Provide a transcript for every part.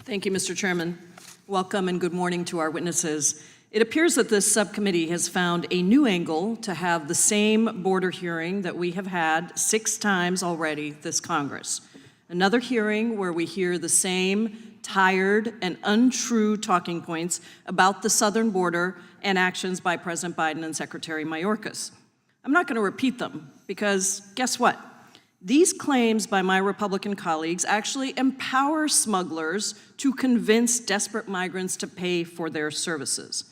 Thank you, Mr. Chairman. Welcome and good morning to our witnesses. It appears that this subcommittee has found a new angle to have the same border hearing that we have had 6 times already this Congress. Another hearing where we hear the same tired and untrue talking points about the southern border and actions by President Biden and Secretary Mayorkas. I'm not going to repeat them because guess what? These claims by my Republican colleagues actually empower smugglers to convince desperate migrants to pay for their services.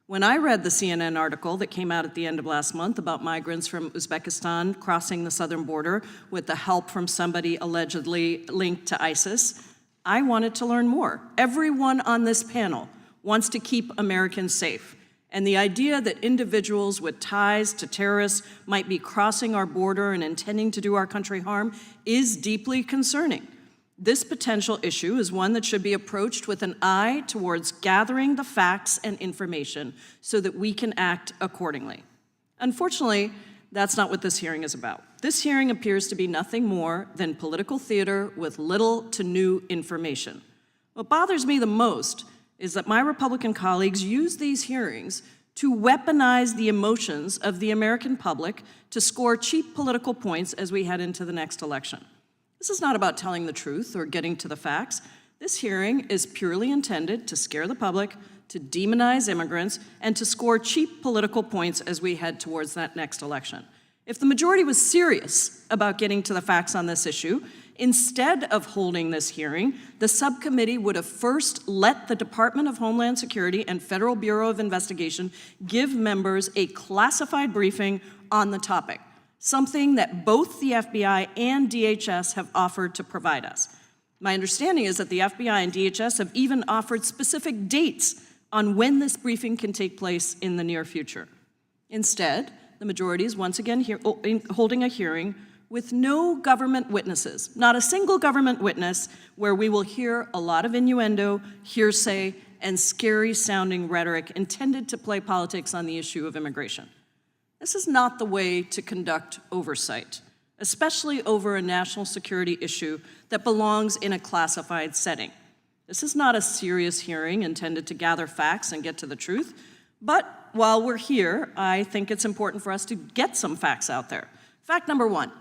When I read the CNN article that came out at the end of last month about migrants from Uzbekistan crossing the southern border with the help from somebody allegedly linked to ISIS, I wanted to learn more. Everyone on this panel wants to keep Americans safe. And the idea that individuals with ties to terrorists might be crossing our border and intending to do our country harm is deeply concerning. This potential issue is one that should be approached with an eye towards gathering the facts and information so that we can act accordingly. Unfortunately, that's not what this hearing is about. This hearing appears to be nothing more than political theater with little to new information. What bothers me the most is that my Republican colleagues use these hearings to weaponize the emotions of the American public to score cheap political points as we head into the next election. This is not about telling the truth or getting to the facts. This hearing is purely intended to scare the public, to demonize immigrants, and to score cheap political points as we head towards that next election. If the majority was serious about getting to the facts on this issue, instead of holding this hearing, the subcommittee would have first let the Department of Homeland Security and Federal Bureau of Investigation give members a classified briefing on the topic, something that both the FBI and DHS have offered to provide us. My understanding is that the FBI and DHS have even offered specific dates on when this briefing can take place in the near future. Instead, the majority is once again holding a hearing with no government witnesses, not a single government witness, where we will hear a lot of innuendo, hearsay, and scary-sounding rhetoric intended to play politics on the issue of immigration. This is not the way to conduct oversight, especially over a national security issue that belongs in a classified setting. This is not a serious hearing intended to gather facts and get to the truth, but while we're here, I think it's important for us to get some facts out there. Fact number 1.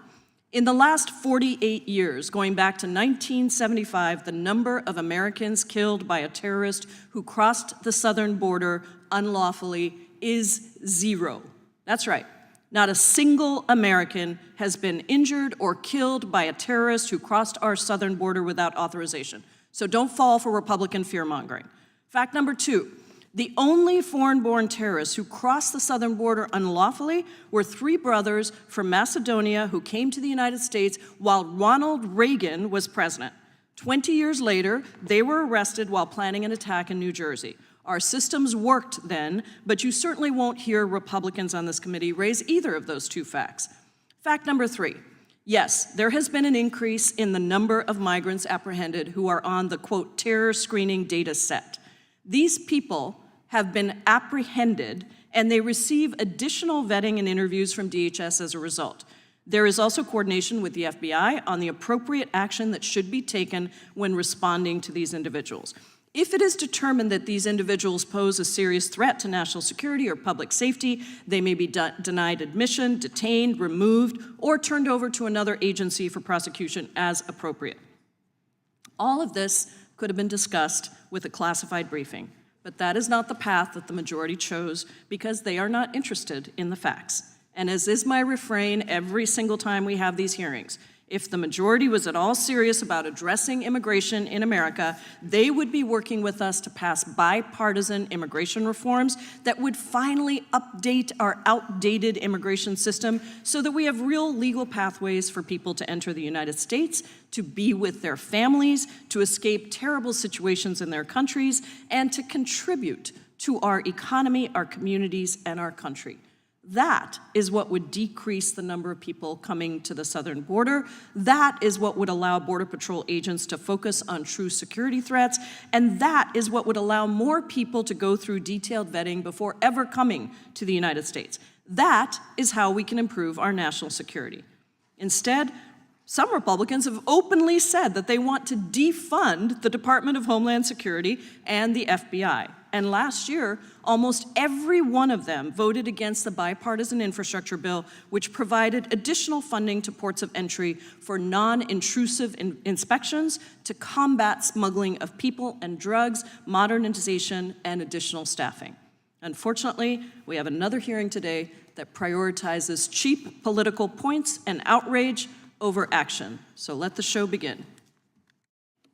In the last 48 years, going back to 1975, the number of Americans killed by a terrorist who crossed the southern border unlawfully is 0. That's right. Not a single American has been injured or killed by a terrorist who crossed our southern border without authorization. So don't fall for Republican fear-mongering. Fact number 2. The only foreign-born terrorists who crossed the southern border unlawfully were 3 brothers from Macedonia who came to the United States while Ronald Reagan was president. 20 years later, they were arrested while planning an attack in New Jersey. Our systems worked then, but you certainly won't hear Republicans on this committee raise either of those 2 facts. Fact number 3. Yes, there has been an increase in the number of migrants apprehended who are on the, quote, terror screening data set. These people have been apprehended, and they receive additional vetting and interviews from DHS as a result. There is also coordination with the FBI on the appropriate action that should be taken when responding to these individuals. If it is determined that these individuals pose a serious threat to national security or public safety, they may be denied admission, detained, removed, or turned over to another agency for prosecution as appropriate. All of this could have been discussed with a classified briefing. But that is not the path that the majority chose because they are not interested in the facts. And as is my refrain every single time we have these hearings, if the majority was at all serious about addressing immigration in America, they would be working with us to pass bipartisan immigration reforms that would finally update our outdated immigration system so that we have real legal pathways for people to enter the United States, to be with their families, to escape terrible situations in their countries, and to contribute to our economy, our communities, and our country. That is what would decrease the number of people coming to the southern border. That is what would allow Border Patrol agents to focus on true security threats. And that is what would allow more people to go through detailed vetting before ever coming to the United States. That is how we can improve our national security. Instead, Some Republicans have openly said that they want to defund the Department of Homeland Security and the FBI. And last year, almost every one of them voted against the bipartisan infrastructure bill, which provided additional funding to ports of entry for non-intrusive inspections to combat smuggling of people and drugs, modernization, and additional staffing. Unfortunately, we have another hearing today that prioritizes cheap political points and outrage over action. So let the show begin.